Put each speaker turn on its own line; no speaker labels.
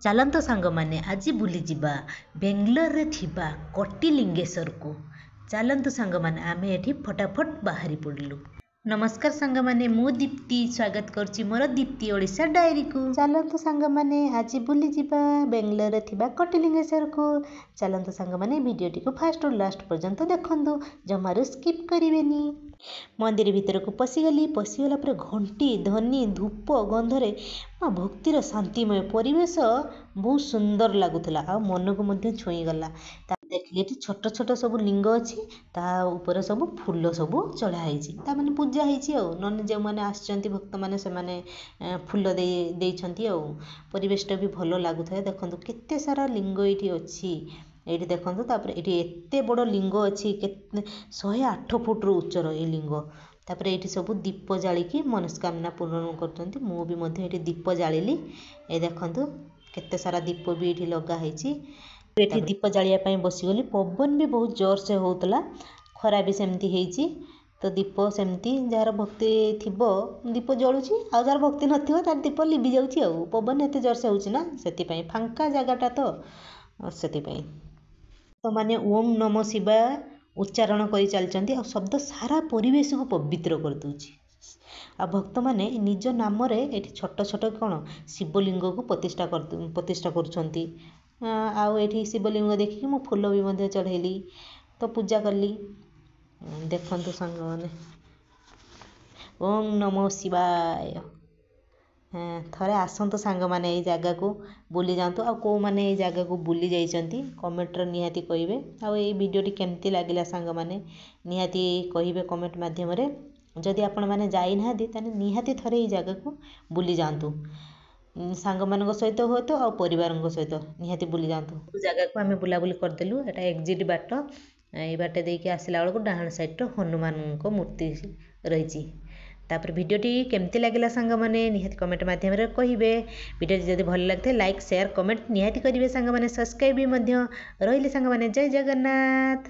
ଚାଲନ୍ତୁ ସାଙ୍ଗମାନେ ଆଜି ବୁଲିଯିବା ବେଙ୍ଗଲୋରରେ ଥିବା କଟିଲିଙ୍ଗେଶ୍ୱରକୁ। ଚାଲନ୍ତୁ ସାଙ୍ଗମାନେ ଆମେ ଏଠି ଫଟାଫଟ ବାହାରି ପଡ଼ିଲୁ। ନମସ୍କାର ସାଙ୍ଗମାନେ, ମୁଁ ଦୀପ୍ତି ସ୍ୱାଗତ କରୁଛି ମୋର ଦୀପ୍ତି ଓଡ଼ିଶା ଡାଏରୀକୁ। ଚାଲନ୍ତୁ ସାଙ୍ଗମାନେ ଆଜି ବୁଲିଯିବା ବେଙ୍ଗଲୋରରେ ଥିବା କଟିଲିଙ୍ଗେଶ୍ୱରକୁ। ଚାଲନ୍ତୁ ସାଙ୍ଗମାନେ ଭିଡ଼ିଓଟିକୁ ଫାଷ୍ଟରୁ ଲାଷ୍ଟ ପର୍ଯ୍ୟନ୍ତ ଦେଖନ୍ତୁ, ଜମାରୁ ସ୍କିପ୍ କରିବେନି। ମନ୍ଦିର ଭିତରକୁ ପଶିଗଲା ପରେ ଘଣ୍ଟି ଧ୍ୱନି ଧୂପ ଗନ୍ଧରେ ଭକ୍ତିର ଶାନ୍ତିମୟ ପରିବେଶ ବହୁତ ସୁନ୍ଦର ଲାଗୁଥିଲା ଆଉ ମନକୁ ମଧ୍ୟ ଛୁଇଁଗଲା। ଦେଖିଲି ଏଠି ଛୋଟ ଛୋଟ ସବୁ ଲିଙ୍ଗ ଅଛି, ତା ଉପରେ ସବୁ ଫୁଲ ସବୁ ଚଢ଼ା ହେଇଛି, ତାମାନେ ପୂଜା ହେଇଛି ଆଉ ନହେଲେ ଯେଉଁମାନେ ଆସିଛନ୍ତି ଭକ୍ତମାନେ ସେମାନେ ଫୁଲ ଦେଇଛନ୍ତି ଆଉ ପରିବେଶଟା ବି ଭଲ ଲାଗୁଥାଏ। ଦେଖନ୍ତୁ କେତେ ସାରା ଲିଙ୍ଗ ଏଇଠି ଅଛି, ଏଇଠି ଦେଖନ୍ତୁ। ତାପରେ ଏଇଠି ଏତେ ବଡ଼ ଲିଙ୍ଗ ଅଛି, 108 ଫୁଟର ଉଚ୍ଚର ଏ ଲିଙ୍ଗ। ତାପରେ ଏଇଠି ସବୁ ଦୀପ ଜାଳିକି ମନସ୍କାମନା ପୂରଣ କରୁଛନ୍ତି। ମୁଁ ବି ମଧ୍ୟ ଏଇଠି ଦୀପ ଜାଳିଲି। ଏ ଦେଖନ୍ତୁ କେତେ ସାରା ଦୀପ ବି ଏଇଠି ଲଗା ହେଇଛି। ଏଠି ଦୀପ ଜାଳିବା ପାଇଁ ବସିଗଲି। ପବନ ବି ବହୁତ ଜୋରସେ ହେଉଥିଲା, ଖରା ବି ସେମିତି ହେଇଛି। ତ ଦୀପ ସେମିତି ଯାହାର ଭକ୍ତି ଥିବ ଦୀପ ଜଳୁଛି, ଆଉ ଯାହାର ଭକ୍ତି ନଥିବ ତାର ଦୀପ ଲିଭି ଯାଉଛି ଆଉ। ପବନ ଏତେ ଜୋରସେ ହେଉଛି ନା, ସେଥିପାଇଁ ଫାଙ୍କା ଜାଗାଟା ତ ସେଥିପାଇଁ। ତ ମାନେ ଓମ୍ ନମ ଶିବାୟ ଉଚ୍ଚାରଣ କରି ଚାଲିଛନ୍ତି ଆଉ ଶବ୍ଦ ସାରା ପରିବେଶକୁ ପବିତ୍ର କରିଦେଉଛି। ଆଉ ଭକ୍ତମାନେ ନିଜ ନାମରେ ଏଠି ଛୋଟ ଛୋଟ କ'ଣ ଶିବଲିଙ୍ଗକୁ ପ୍ରତିଷ୍ଠା କରୁଛନ୍ତି। ଆଉ ଏଠି ଶିବଲିଙ୍ଗ ଦେଖିକି ମୁଁ ଫୁଲ ବି ମଧ୍ୟ ଚଢ଼େଇଲି, ତ ପୂଜା କଲି। ଦେଖନ୍ତୁ ସାଙ୍ଗମାନେ, ଓମ୍ ନମୋ ଶିବାୟ। ଥରେ ଆସନ୍ତୁ ସାଙ୍ଗମାନେ ଏଇ ଜାଗାକୁ ବୁଲି ଯାଆନ୍ତୁ। ଆଉ କେଉଁମାନେ ଏଇ ଜାଗାକୁ ବୁଲି ଯାଇଛନ୍ତି କମେଣ୍ଟରେ ନିହାତି କହିବେ। ଆଉ ଏଇ ଭିଡ଼ିଓଟି କେମିତି ଲାଗିଲା ସାଙ୍ଗମାନେ ନିହାତି କହିବେ କମେଣ୍ଟ ମାଧ୍ୟମରେ। ଯଦି ଆପଣମାନେ ଯାଇନାହାନ୍ତି ତାହେଲେ ନିହାତି ଥରେ ଏଇ ଜାଗାକୁ ବୁଲି ଯାଆନ୍ତୁ, ସାଙ୍ଗମାନଙ୍କ ସହିତ ହୁଅନ୍ତୁ ଆଉ ପରିବାରଙ୍କ ସହିତ ନିହାତି ବୁଲି ଯାଆନ୍ତୁ। ଜାଗାକୁ ଆମେ ବୁଲାବୁଲି କରିଦେଲୁ। ଏଟା ଏକ୍ଜିଟ୍ ବାଟ। ଏଇ ବାଟ ଦେଇକି ଆସିଲା ବେଳକୁ ଡାହାଣ ସାଇଡ଼୍ରେ ହନୁମାନଙ୍କ ମୂର୍ତ୍ତି ରହିଛି। ତାପରେ ଭିଡ଼ିଓଟି କେମିତି ଲାଗିଲା ସାଙ୍ଗମାନେ ନିହାତି କମେଣ୍ଟ ମାଧ୍ୟମରେ କହିବେ। ଭିଡ଼ିଓଟି ଯଦି ଭଲ ଲାଗିଥାଏ ଲାଇକ୍ ସେୟାର କମେଣ୍ଟ ନିହାତି କରିବେ ସାଙ୍ଗମାନେ, ସବସ୍କ୍ରାଇବ୍ ବି ମଧ୍ୟ। ରହିଲି ସାଙ୍ଗମାନେ, ଜୟ ଜଗନ୍ନାଥ।